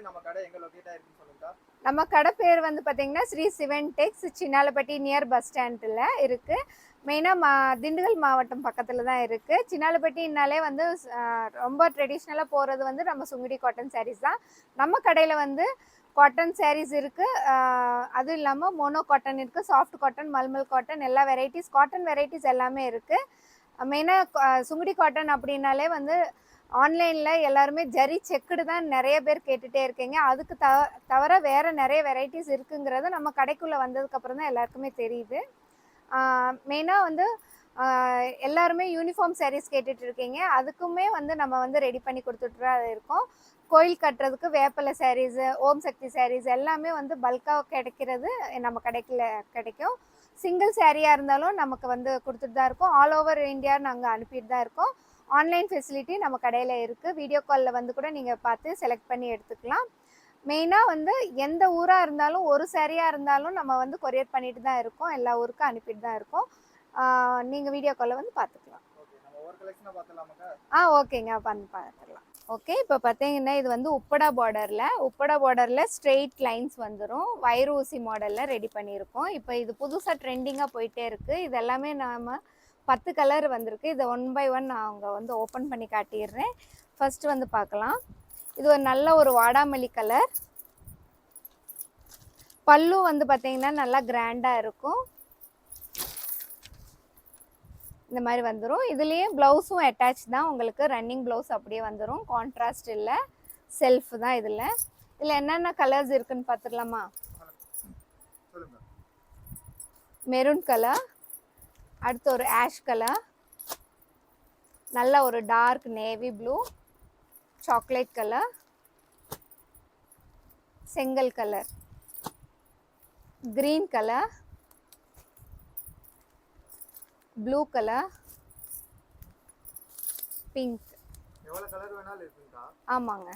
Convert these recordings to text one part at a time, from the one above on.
நம்ம கடை எங்க லொகேட் ஆயிருக்குன்னு சொல்லுங்க. நம்ம கடை பேர் வந்து பார்த்தீங்கன்னா ஸ்ரீ சிவன் டெக்ஸ், சின்னாலப்பட்டி நியர் பஸ் ஸ்டாண்டில் இருக்குது. மெயினாக திண்டுக்கல் மாவட்டம் பக்கத்தில் தான் இருக்குது. சின்னாலப்பட்டினாலே வந்து ரொம்ப ட்ரெடிஷ்னலாக போகிறது வந்து நம்ம சுங்குடி காட்டன் சாரீஸ் தான். நம்ம கடையில் வந்து காட்டன் சாரீஸ் இருக்குது, அதுவும் இல்லாமல் மோனோ காட்டன் இருக்குது, சாஃப்ட் காட்டன், மல்மல் காட்டன், எல்லா வெரைட்டிஸ் காட்டன் வெரைட்டிஸ் எல்லாமே இருக்குது. மெயினாக சுங்குடி காட்டன் அப்படின்னாலே வந்து ஆன்லைனில் எல்லாருமே ஜரி செக்குடு தான் நிறைய பேர் கேட்டுகிட்டே இருக்கீங்க. அதுக்கு தவிர வேறு நிறைய வெரைட்டிஸ் இருக்குங்கிறது நம்ம கடைக்குள்ளே வந்ததுக்கப்புறம் தான் எல்லாருக்குமே தெரியுது. மெயினாக வந்து எல்லாருமே யூனிஃபார்ம் சாரீஸ் கேட்டுட்டு இருக்கீங்க. அதுக்குமே வந்து நம்ம வந்து ரெடி பண்ணி கொடுத்துட்டு தான் இருக்கோம். கோயில் கட்டுறதுக்கு வேப்பலை சாரீஸு, ஓம் சக்தி சாரீஸ் எல்லாமே வந்து பல்காக கிடைக்கிறது நம்ம கடைக்குள்ள கிடைக்கும். சிங்கிள் சாரியாக இருந்தாலும் நமக்கு வந்து கொடுத்துட்டு தான் இருக்கோம். ஆல் ஓவர் இந்தியா நாங்கள் அனுப்பிட்டு தான் இருக்கோம். ஆன்லைன் ஃபெசிலிட்டி நம்ம கடையில் இருக்குது. வீடியோ காலில் வந்து கூட நீங்கள் பார்த்து செலக்ட் பண்ணி எடுத்துக்கலாம். மெயினாக வந்து எந்த ஊராக இருந்தாலும் ஒரு சாரியாக இருந்தாலும் நம்ம வந்து கொரியர் பண்ணிட்டு தான் இருக்கோம். எல்லா ஊருக்கும் அனுப்பிட்டு தான் இருக்கோம். நீங்கள் வீடியோ காலில் வந்து பார்த்துக்கலாம். ஓகேங்க, பார்த்துக்கலாம். ஓகே, இப்போ பார்த்தீங்கன்னா இது வந்து உப்படா பார்டரில் ஸ்ட்ரெயிட் லைன்ஸ் வந்துடும். வயிறு ஊசி மாடலில் ரெடி பண்ணியிருக்கோம். இப்போ இது புதுசாக ட்ரெண்டிங்காக போயிட்டே இருக்குது. இது எல்லாமே நாம் 10 கலர் வந்திருக்கு. இதை 1 by 1 நான் அவங்க வந்து ஓப்பன் பண்ணி காட்டிடுறேன். ஃபஸ்ட்டு வந்து பார்க்கலாம். இது ஒரு நல்ல ஒரு வாடாமல்லி கலர். பல்லு வந்து பார்த்தீங்கன்னா நல்லா கிராண்டாக இருக்கும். இந்த மாதிரி வந்துடும். இதுலேயே ப்ளவுஸும் அட்டாச் தான், உங்களுக்கு ரன்னிங் ப்ளவுஸ் அப்படியே வந்துடும். கான்ட்ராஸ்ட் இல்லை, செல்ஃப் தான். இதில் என்னென்ன கலர்ஸ் இருக்குன்னு பார்த்துடலாமா? மெரூன் கலர், அடுத்து ஒரு ஆஷ் கலர், நல்ல ஒரு dark navy blue, chocolate colour, செங்கல் colour, green colour, blue colour, pink. எவ்வளவு கலர் வேணாலும் இருக்குங்கா? ஆமாங்க,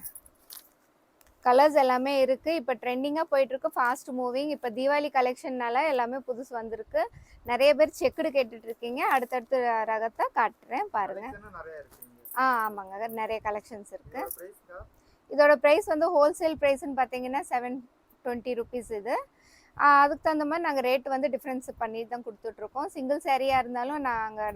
கலர்ஸ் எல்லாமே இருக்குது. இப்போ ட்ரெண்டிங்காக போயிட்டுருக்கு, ஃபாஸ்ட் மூவிங். இப்போ தீபாவளி கலெக்ஷன்னால எல்லாமே புதுசு வந்திருக்கு. நிறைய பேர் செக்குடு கேட்டுட்ருக்கீங்க. அடுத்தடுத்து ரகத்தை காட்டுறேன் பாருங்கள். ஆமாங்க, நிறைய கலெக்ஷன்ஸ் இருக்குது. இதோட ப்ரைஸ் வந்து ஹோல்சேல் ப்ரைஸ்ன்னு பார்த்தீங்கன்னா 720 ருபீஸ். இது அதுக்கு தகுந்த மாதிரி நாங்கள் ரேட் வந்து டிஃப்ரென்ஸ் பண்ணி தான் கொடுத்துட்ருக்கோம். சிங்கிள் சாரியாக இருந்தாலும்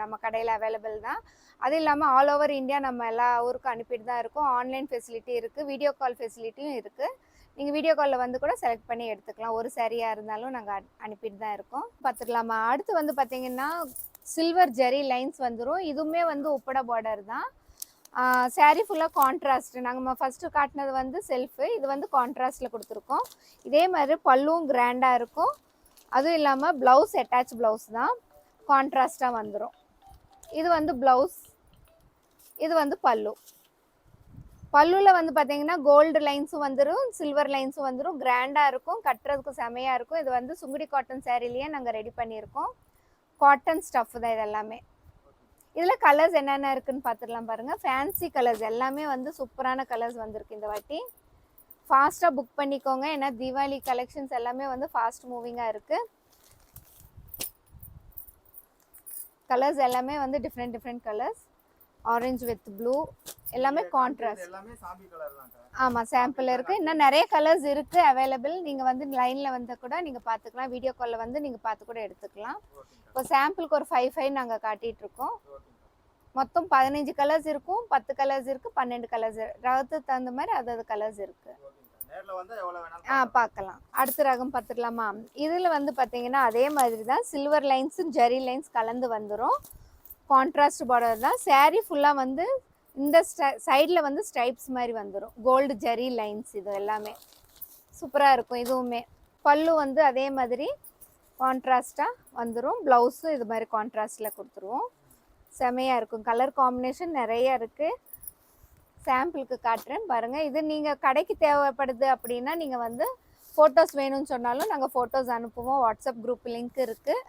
நம்ம கடையில் அவைலபிள் தான். அது இல்லாமல் ஆல் ஓவர் இந்தியா நம்ம எல்லா ஊருக்கும் அனுப்பிட்டு தான் இருக்கோம். ஆன்லைன் ஃபெசிலிட்டி இருக்குது, வீடியோ கால் ஃபெசிலிட்டியும் இருக்குது. நீங்கள் வீடியோ காலில் வந்து கூட செலக்ட் பண்ணி எடுத்துக்கலாம். ஒரு சாரியாக இருந்தாலும் நாங்கள் அனுப்பிட்டு தான் இருக்கோம். பார்த்துக்கலாமா? அடுத்து வந்து பார்த்திங்கன்னா சில்வர் ஜெரி லைன்ஸ் வந்துடும். இதுவுமே வந்து உப்படா பார்டர் தான். சாரீ ஃபுல்லாக கான்ட்ராஸ்ட். நாங்கள் ஃபஸ்ட்டு காட்டினது வந்து செல்ஃபு, இது வந்து கான்ட்ராஸ்ட்டில் கொடுத்துருக்கோம். இதே மாதிரி பல்லுவும் கிராண்டாக இருக்கும். அதுவும் இல்லாமல் ப்ளவுஸ் அட்டாச் ப்ளவுஸ் தான், கான்ட்ராஸ்ட்டாக வந்துடும். இது வந்து ப்ளவுஸ், இது வந்து பல்லு. பல்லுவில் வந்து பார்த்தீங்கன்னா கோல்டு லைன்ஸும் வந்துடும், சில்வர் லைன்ஸும் வந்துடும். கிராண்டாக இருக்கும், கட்டுறதுக்கு செமையாக இருக்கும். இது வந்து சுங்குடி காட்டன் சாரீலேயே நாங்கள் ரெடி பண்ணியிருக்கோம். காட்டன் ஸ்டஃப் தான் இது எல்லாமே. இதில் கலர்ஸ் என்னென்ன இருக்குதுன்னு பார்த்துடலாம் பாருங்கள். ஃபேன்சி கலர்ஸ் எல்லாமே வந்து சூப்பரான கலர்ஸ் வந்திருக்கு இந்த வாட்டி. ஃபாஸ்ட்டாக புக் பண்ணிக்கோங்க, ஏன்னா தீபாவளி கலெக்ஷன்ஸ் எல்லாமே வந்து ஃபாஸ்ட் மூவிங்காக இருக்குது. கலர்ஸ் எல்லாமே வந்து different colours. Orange with blue எல்லாமே கான்ட்ராஸ்ட். ஆமாம், சாம்பிள் இருக்குது. இன்னும் நிறைய கலர்ஸ் இருக்குது அவைலபிள். நீங்கள் வந்து லைனில் வந்து கூட நீங்கள் பார்த்துக்கலாம். வீடியோ காலில் வந்து நீங்கள் பார்த்து கூட எடுத்துக்கலாம். இப்போ சாம்பிளுக்கு ஒரு 5 நாங்கள் காட்டிகிட்ருக்கோம். மொத்தம் 15 கலர்ஸ் இருக்கும், 10 கலர்ஸ் இருக்குது, 12 கலர்ஸ். ரகத்துக்கு தகுந்த மாதிரி அதாவது கலர்ஸ் இருக்குது. பார்க்கலாம். அடுத்த ரகம் பார்த்துக்கலாமா? இதில் வந்து பார்த்தீங்கன்னா அதே மாதிரி தான், சில்வர் லைன்ஸும் ஜெரி லைன்ஸ் கலந்து வந்துடும். கான்ட்ராஸ்ட் பார்டர் தான். சாரீ ஃபுல்லாக வந்து இந்த சைடில் வந்து ஸ்ட்ரைப்ஸ் மாதிரி வந்துடும், கோல்டு ஜெரி லைன்ஸ். இது எல்லாமே சூப்பராக இருக்கும். இதுவுமே பல்லு வந்து அதே மாதிரி கான்ட்ராஸ்ட்டாக வந்துடும். ப்ளவுஸும் இது மாதிரி கான்ட்ராஸ்டில் கொடுத்துருவோம். செமையாக இருக்கும். கலர் காம்பினேஷன் நிறைய இருக்குது. சாம்பிளுக்கு காட்டுறேன் பாருங்கள். இது நீங்கள் கடைக்கு தேவைப்படுது அப்படின்னா நீங்கள் வந்து ஃபோட்டோஸ் வேணும்னு சொன்னாலும் நாங்கள் ஃபோட்டோஸ் அனுப்புவோம். வாட்ஸ்அப் குரூப் லிங்க் இருக்குது,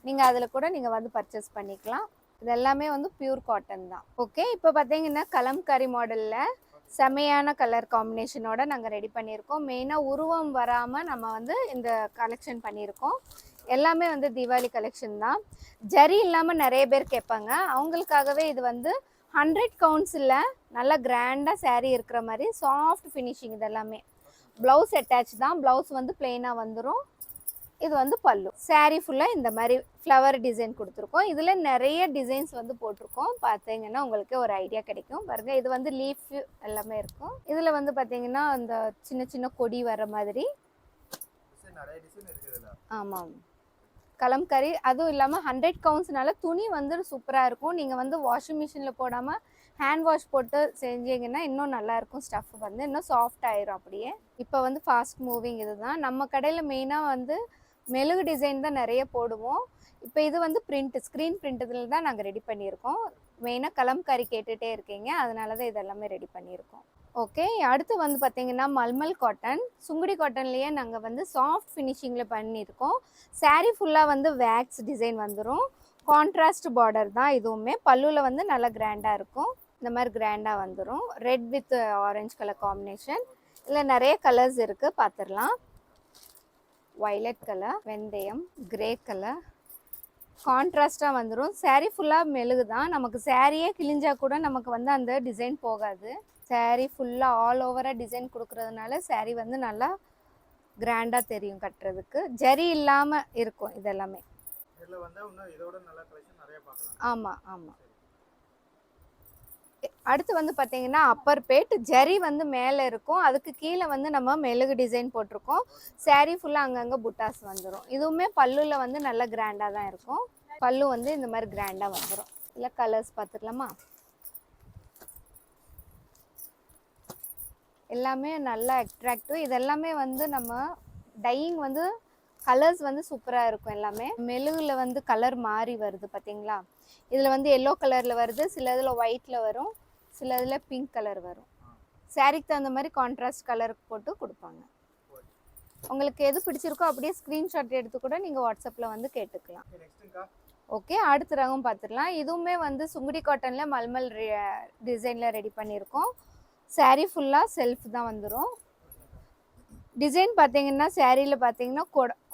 நீங்கள் அதில் கூட நீங்கள் வந்து பர்ச்சேஸ் பண்ணிக்கலாம். இது எல்லாமே வந்து பியூர் காட்டன் தான். ஓகே, இப்போ பார்த்தீங்கன்னா கலம்காரி மாடலில் செமையான கலர் காம்பினேஷனோட நாங்கள் ரெடி பண்ணியிருக்கோம். மெயினாக உருவம் வராமல் நம்ம வந்து இந்த கலெக்ஷன் பண்ணியிருக்கோம். எல்லாமே வந்து தீபாவளி கலெக்ஷன் தான். ஜரி இல்லாமல் நிறைய பேர் கேட்பாங்க, அவங்களுக்காகவே இது வந்து 100 கவுண்ட்ஸில் நல்லா கிராண்டாக சாரீ இருக்கிற மாதிரி சாஃப்ட் ஃபினிஷிங். இது எல்லாமே ப்ளவுஸ் அட்டாச் தான், ப்ளவுஸ் வந்து பிளெயினாக வந்துடும். இது வந்து பல்லு. saree ஃபுல்லாக இந்த மாதிரி ஃப்ளவர் டிசைன் கொடுத்துருக்கோம். இதில் நிறைய டிசைன்ஸ் வந்து போட்டிருக்கோம். பார்த்தீங்கன்னா உங்களுக்கு ஒரு ஐடியா கிடைக்கும் பாருங்க. இது வந்து லீஃப் எல்லாமே இருக்கும். இதில் வந்து பார்த்தீங்கன்னா அந்த சின்ன சின்ன கொடி வர மாதிரி. ஆமாம், கலம்கரி. அதுவும் இல்லாமல் 100 கவுண்ட்ஸ்னால துணி வந்து சூப்பராக இருக்கும். நீங்கள் வந்து வாஷிங் மிஷினில் போடாமல் ஹேண்ட் வாஷ் போட்டு செஞ்சீங்கன்னா இன்னும் நல்லாயிருக்கும். ஸ்டஃப் வந்து இன்னும் சாஃப்ட் ஆயிரும் அப்படியே. இப்போ வந்து ஃபாஸ்ட் மூவிங் இதுதான். நம்ம கடையில் மெயினாக வந்து மெழுகு டிசைன் தான் நிறைய போடுவோம். இப்போ இது வந்து பிரிண்ட், ஸ்க்ரீன் பிரிண்ட்டில் தான் நாங்கள் ரெடி பண்ணியிருக்கோம். மெயினாக கலம்காரி கேட்டுகிட்டே இருக்கீங்க, அதனால தான் இதெல்லாமே ரெடி பண்ணியிருக்கோம். ஓகே, அடுத்து வந்து பார்த்தீங்கன்னா மல்மல் காட்டன். சுங்குடி காட்டன்லேயே நாங்கள் வந்து சாஃப்ட் ஃபினிஷிங்கில் பண்ணியிருக்கோம். saree ஃபுல்லாக வந்து வேக்ஸ் டிசைன் வந்துடும். கான்ட்ராஸ்ட் பார்டர் தான் இதுவுமே. பல்லுவில் வந்து நல்லா கிராண்டாக இருக்கும். இந்த மாதிரி கிராண்டாக வந்துடும். Red with orange colour combination. இதில் நிறைய கலர்ஸ் இருக்குது, பார்த்துடலாம். வயலட் கலர், வெந்தயம், கிரே கலர், கான்ட்ராஸ்டாக வந்துடும். saree ஃபுல்லாக மெழுகு தான். நமக்கு சாரியே கிழிஞ்சா கூட நமக்கு வந்து அந்த டிசைன் போகாது. saree ஃபுல்லாக ஆல் ஓவராக டிசைன் கொடுக்கறதுனால saree வந்து நல்லா கிராண்டாக தெரியும் கட்டுறதுக்கு. ஜரி இல்லாமல் இருக்கும் இதெல்லாமே. ஆமாம் ஆமாம். அடுத்து வந்து பார்த்தீங்கன்னா அப்பர் பேட். ஜரி வந்து மேலே இருக்கும், அதுக்கு கீழே வந்து நம்ம மெழுகு டிசைன் போட்டிருக்கோம். saree ஃபுல்லாக அங்கங்கே புட்டாஸ் வந்துடும். இதுவுமே பல்லுவில் வந்து நல்லா கிராண்டாக தான் இருக்கும். பல்லு வந்து இந்த மாதிரி கிராண்டாக வந்துடும். இல்லை கலர்ஸ் பார்த்துக்கலாமா? எல்லாமே நல்லா அட்ராக்டிவ். இதெல்லாமே வந்து நம்ம டையிங் வந்து கலர்ஸ் வந்து சூப்பராக இருக்கும். எல்லாமே மெழுகுல வந்து கலர் மாறி வருது பார்த்தீங்களா? இதில் வந்து எல்லோ கலரில் வருது, சில இதில் ஒயிட்டில் வரும், சில இதில் பிங்க் கலர் வரும். சாரிக்கு தகுந்த மாதிரி கான்ட்ராஸ்ட் கலர் போட்டு கொடுப்பாங்க. உங்களுக்கு எது பிடிச்சிருக்கோ அப்படியே ஸ்க்ரீன்ஷாட் எடுத்து கூட நீங்கள் வாட்ஸ்அப்பில் வந்து கேட்டுக்கலாம். ஓகே, அடுத்த ரகம் பார்த்துடலாம். இதுவுமே வந்து சுங்குடி காட்டனில் மல்மல் டிசைனில் ரெடி பண்ணியிருக்கோம். saree ஃபுல்லாக செல்ஃப் தான் வந்துடும். டிசைன் பார்த்தீங்கன்னா சாரியில் பார்த்தீங்கன்னா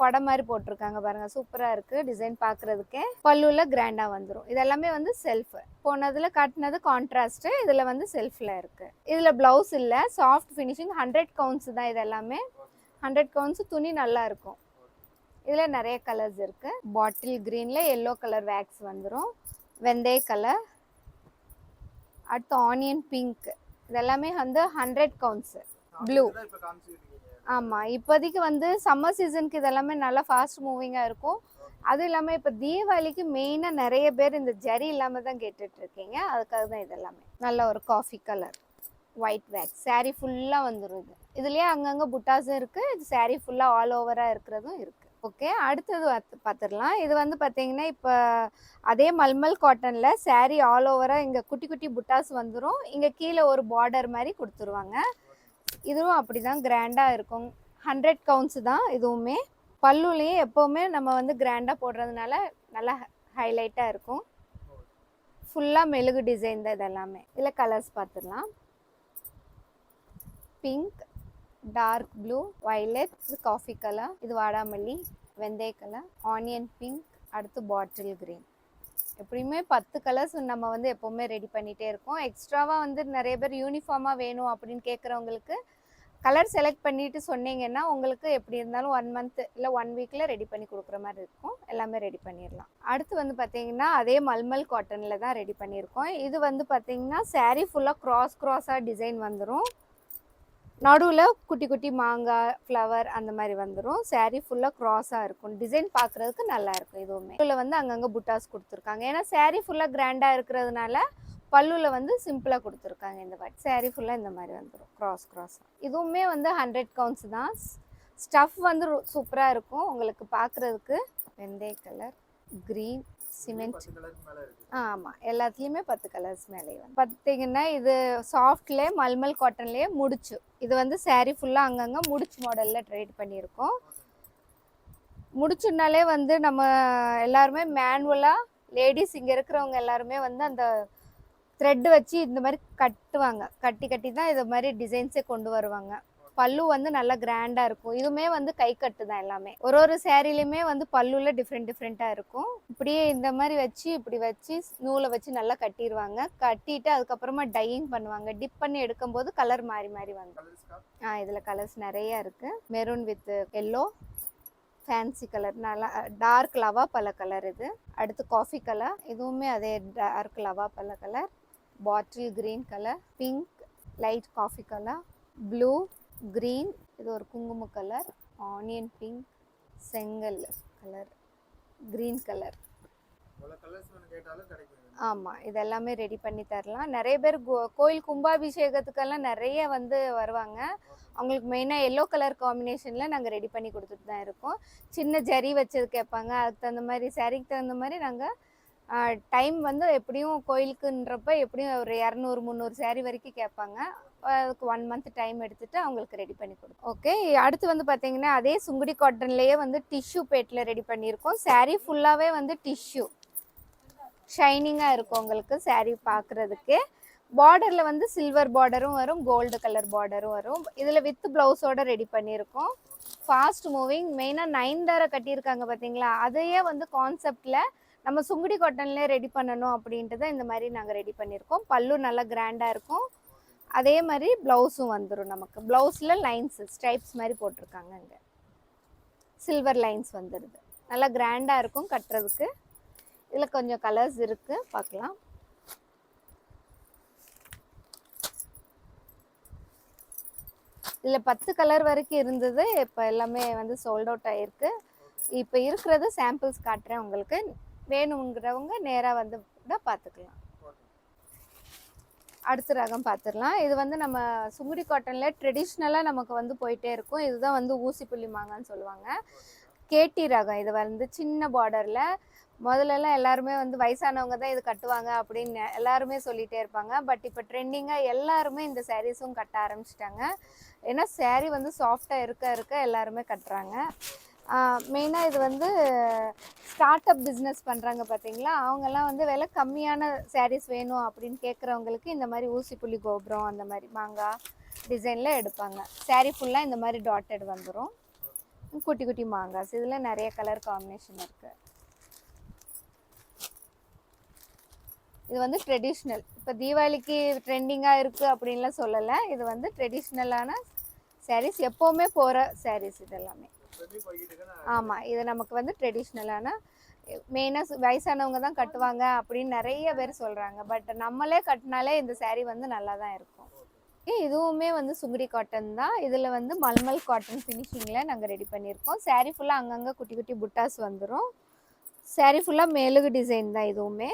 கொடை மாதிரி போட்டிருக்காங்க பாருங்கள், சூப்பராக இருக்குது டிசைன் பார்க்குறதுக்கே. பல்லுவில் கிராண்டாக வந்துடும். இதெல்லாமே வந்து செல்ஃப். போனதில் காட்டினது கான்ட்ராஸ்ட்டு, இதில் வந்து செல்ஃபில் இருக்குது. இதில் ப்ளவுஸ் இல்லை, சாஃப்ட் ஃபினிஷிங். 100 கவுண்ட்ஸ் தான் இதெல்லாமே. 100 கவுண்ட்ஸ். துணி நல்லா இருக்கும். இதில் நிறைய கலர்ஸ் இருக்குது. பாட்டில் க்ரீனில் எல்லோ கலர் வேக்ஸ் வந்துடும். வெந்தய கலர், அடுத்து ஆனியன் பிங்க். இதெல்லாமே வந்து 100 கவுண்ட்ஸு. ப்ளூ. ஆமாம், இப்போதைக்கு வந்து சம்மர் சீசனுக்கு இதெல்லாமே நல்லா ஃபாஸ்ட் மூவிங்காக இருக்கும். அதுவும் இல்லாமல் இப்போ தீபாவளிக்கு மெயினாக நிறைய பேர் இந்த ஜரி இல்லாமல் தான் கேட்டுட்ருக்கீங்க, அதுக்காக தான் இதெல்லாமே. நல்ல ஒரு coffee colour white wax. saree ஃபுல்லாக வந்துடும். இதுலேயே அங்கங்கே புட்டாஸும் இருக்குது. இது saree ஃபுல்லாக ஆல் ஓவராக இருக்கிறதும் இருக்குது. ஓகே, அடுத்தது பார்த்துடலாம். இது வந்து பார்த்தீங்கன்னா இப்போ அதே மல்மல் காட்டனில் saree ஆல் ஓவராக இங்கே குட்டி குட்டி புட்டாஸ் வந்துடும். இங்கே கீழே ஒரு பார்டர் மாதிரி கொடுத்துருவாங்க. இதுவும் அப்படி தான் கிராண்டாக இருக்கும். 100 கவுண்ட்ஸ் தான் இதுவுமே. பல்லுலேயே எப்போவுமே நம்ம வந்து கிராண்டாக போடுறதுனால நல்லா ஹைலைட்டாக இருக்கும். ஃபுல்லாக மெழுகு டிசைன் தான் இதெல்லாமே. இதில் கலர்ஸ் பார்த்துடலாம். பிங்க், டார்க் ப்ளூ, வயலட், இது காஃபி கலர், இது வாடாமல்லி, வெந்தய கலர், ஆனியன் பிங்க், அடுத்து பாட்டில் க்ரீன். எப்படியுமே 10 கலர்ஸ் நம்ம வந்து எப்போவுமே ரெடி பண்ணிகிட்டே இருக்கோம். எக்ஸ்ட்ராவாக வந்து நிறைய பேர் யூனிஃபார்மாக வேணும் அப்படின்னு கேட்குறவங்களுக்கு கலர் செலக்ட் பண்ணிவிட்டு சொன்னீங்கன்னா உங்களுக்கு எப்படி இருந்தாலும் 1 மந்த் இல்லை 1 வீக்கில் ரெடி பண்ணி கொடுக்குற மாதிரி இருக்கும். எல்லாமே ரெடி பண்ணிடலாம். அடுத்து வந்து பார்த்தீங்கன்னா அதே மல்மல் காட்டனில் தான் ரெடி பண்ணியிருக்கோம். இது வந்து பார்த்தீங்கன்னா saree ஃபுல்லாக க்ராஸாக டிசைன் வந்துடும். நடுவில் குட்டி குட்டி மாங்காய் ஃப்ளவர் அந்த மாதிரி வந்துடும். saree ஃபுல்லாக க்ராஸாக இருக்கும். டிசைன் பார்க்குறதுக்கு நல்லாயிருக்கும். இதுவுமே இதில் வந்து அங்கங்கே புட்டாஸ் கொடுத்துருக்காங்க. ஏன்னா saree ஃபுல்லாக கிராண்டாக இருக்கிறதுனால பல்லுவில் வந்து சிம்பிளாக கொடுத்துருக்காங்க. இந்த மாதிரி saree ஃபுல்லாக இந்த மாதிரி வந்துடும் க்ராஸாக. இதுவுமே வந்து 100 கவுண்ட்ஸ் தான். ஸ்டஃப் வந்து சூப்பராக இருக்கும் உங்களுக்கு பார்க்குறதுக்கு. வெந்தய கலர், க்ரீன், சிமெண்ட். ஆமாம், எல்லாத்துலேயுமே 10 கலர்ஸ் மேலே வந்து பார்த்தீங்கன்னா இது சாஃப்ட்லேயே மல்மல் காட்டன்லேயே முடிச்சு. இது வந்து saree ஃபுல்லாக அங்கங்கே முடிச்சு மாடலில் ட்ரேட் பண்ணியிருக்கோம். முடிச்சுனாலே வந்து நம்ம எல்லாருமே மேனுவலாக லேடிஸ் இங்கே இருக்கிறவங்க எல்லாருமே வந்து அந்த த்ரெட் வச்சு இந்த மாதிரி கட்டுவாங்க. கட்டி தான் இது மாதிரி டிசைன்ஸே கொண்டு வருவாங்க. பல்லு வந்து நல்லா கிராண்டா இருக்கும். இதுவுமே வந்து கை கட்டு தான் எல்லாமே. ஒரு சாரிலையுமே வந்து பல்லுல டிஃப்ரெண்டா இருக்கும். இப்படியே இந்த மாதிரி வச்சு இப்படி வச்சு நூலை வச்சு நல்லா கட்டிடுவாங்க. கட்டிட்டு அதுக்கப்புறமா டையிங் பண்ணுவாங்க. டிப் பண்ணி எடுக்கும்போது கலர் மாறி மாறி வந்து இதுல கலர்ஸ் நிறைய இருக்கு. Maroon with yellow, fancy colour, நல்லா டார்க் லவா பல கலர். இது அடுத்து காஃபி கலர், இதுவுமே அதே டார்க் லவா பல colour, bottle green colour, pink, light coffee colour, blue, green, இது ஒரு குங்கும கலர், ஆனியன் பிங்க், செங்கல் கலர், கிரீன் கலர். ஆமாம், இதெல்லாமே ரெடி பண்ணி தரலாம். நிறைய பேர் கோயில் கும்பாபிஷேகத்துக்கெல்லாம் நிறைய வந்து வருவாங்க. அவங்களுக்கு மெயினாக எல்லோ கலர் காம்பினேஷனில் நாங்கள் ரெடி பண்ணி கொடுத்துட்டு தான் இருக்கோம். சின்ன ஜரி வச்சது கேட்பாங்க. அதுக்கு தகுந்த மாதிரி சாரிக்கு தகுந்த மாதிரி நாங்கள் டைம் வந்து எப்படியும் கோயிலுக்குன்றப்ப எப்படியும் ஒரு 200-300 சாரீ வரைக்கும் கேட்பாங்க. அதுக்கு 1 மந்த் டைம் எடுத்துகிட்டு அவங்களுக்கு ரெடி பண்ணி கொடுப்போம். ஓகே, அடுத்து வந்து பார்த்தீங்கன்னா அதே சுங்குடி காட்டன்லேயே வந்து டிஷ்யூ பேட்டில் ரெடி பண்ணியிருக்கோம். சாரீ ஃபுல்லாகவே வந்து டிஷ்யூ ஷைனிங்காக இருக்கும் உங்களுக்கு சாரீ பார்க்குறதுக்கு. பார்டரில் வந்து சில்வர் பார்டரும் வரும், கோல்டு கலர் பார்டரும் வரும். இதில் வித் ப்ளவுஸோடு ரெடி பண்ணியிருக்கோம். Fast moving. மெயினாக நயன்தாரா கட்டியிருக்காங்க பார்த்தீங்களா, அதையே வந்து கான்செப்டில் நம்ம சுங்குடி காட்டன்லேயே ரெடி பண்ணணும் அப்படின்ட்டு தான் இந்த மாதிரி நாங்கள் ரெடி பண்ணியிருக்கோம். பல்லு நல்லா கிராண்டாக இருக்கும். அதே மாதிரி ப்ளவுஸும் வந்துடும். நமக்கு ப்ளவுஸில் லைன்ஸ் ஸ்ட்ரைப்ஸ் மாதிரி போட்டிருக்காங்க. இங்கே சில்வர் லைன்ஸ் வந்துடுது. நல்லா கிராண்டாக இருக்கும் கட்டுறதுக்கு. இதில் கொஞ்சம் கலர்ஸ் இருக்குது, பார்க்கலாம். இதில் 10 கலர் வரைக்கும் இருந்தது. இப்போ எல்லாமே வந்து சோல்ட் அவுட் ஆகிருக்கு. இப்போ இருக்கிறது சாம்பிள்ஸ் காட்டுறேன் உங்களுக்கு. வேணுங்கிறவங்க நேராக வந்து கூட பார்த்துக்கலாம். அடுத்த ரகம் பார்த்துடலாம். இது வந்து நம்ம சுங்குடி காட்டனில் ட்ரெடிஷ்னலாக நமக்கு வந்து போயிட்டே இருக்கும். இதுதான் வந்து ஊசி புள்ளி மாங்கான்னு சொல்லுவாங்க. கேட்டி ரகம். இது வந்து சின்ன பார்டரில் முதல்லலாம் எல்லாருமே வந்து வயசானவங்க தான் இது கட்டுவாங்க அப்படின்னு எல்லாருமே சொல்லிகிட்டே இருப்பாங்க. பட் இப்போ ட்ரெண்டிங்காக எல்லாருமே இந்த சாரீஸும் கட்ட ஆரம்பிச்சிட்டாங்க. ஏன்னா சாரீ வந்து சாஃப்டாக இருக்க எல்லாருமே கட்டுறாங்க. மெயினாக இது வந்து ஸ்டார்ட் அப் பிஸ்னஸ் பண்ணுறாங்க பார்த்தீங்களா, அவங்கெல்லாம் வந்து விலை கம்மியான சாரீஸ் வேணும் அப்படின்னு கேட்குறவங்களுக்கு இந்த மாதிரி ஊசி புள்ளி கோபுரம் அந்த மாதிரி மாங்காய் டிசைனில் எடுப்பாங்க. சாரீ ஃபுல்லாக இந்த மாதிரி டாட்டட் வந்துடும். குட்டி குட்டி மாங்காஸ். இதில் நிறைய கலர் காம்பினேஷன் இருக்குது. இது வந்து ட்ரெடிஷ்னல். இப்போ தீபாவளிக்கு ட்ரெண்டிங்காக இருக்குது அப்படின்லாம் சொல்லலை. இது வந்து ட்ரெடிஷ்னலான சாரீஸ், எப்போவுமே போகிற சாரீஸ் இதெல்லாமே. ஆமாம், இது நமக்கு வந்து ட்ரெடிஷ்னலான மெயினாக வயசானவங்க தான் கட்டுவாங்க அப்படின்னு நிறைய பேர் சொல்கிறாங்க. பட் நம்மளே கட்டினாலே இந்த சாரீ வந்து நல்லா தான் இருக்கும். இதுவுமே வந்து சுங்குடி காட்டன் தான். இதில் வந்து மல்மல் காட்டன் ஃபினிஷிங்கில் நாங்கள் ரெடி பண்ணியிருக்கோம். சாரீ ஃபுல்லாக அங்கங்கே குட்டி குட்டி புட்டாஸ் வந்துடும். சாரீ ஃபுல்லாக மெழுகு டிசைன் தான். இதுவுமே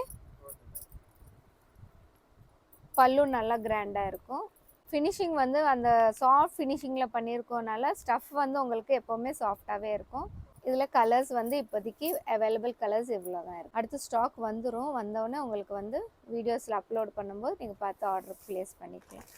பல்லு நல்லா கிராண்டாக இருக்கும். ஃபினிஷிங் வந்து அந்த சாஃப்ட் ஃபினிஷிங்கில் பண்ணியிருக்கோனால ஸ்டஃப் வந்து உங்களுக்கு எப்போவுமே சாஃப்டாகவே இருக்கும். இதில் கலர்ஸ் வந்து இப்போதைக்கு அவைலபிள் கலர்ஸ் இவ்வளோ தான் இருக்குது. அடுத்து ஸ்டாக் வந்துடும். வந்தோடனே உங்களுக்கு வந்து வீடியோஸில் அப்லோட் பண்ணும்போது நீங்கள் பார்த்து ஆர்டர் ப்ளேஸ் பண்ணிக்கலாம்.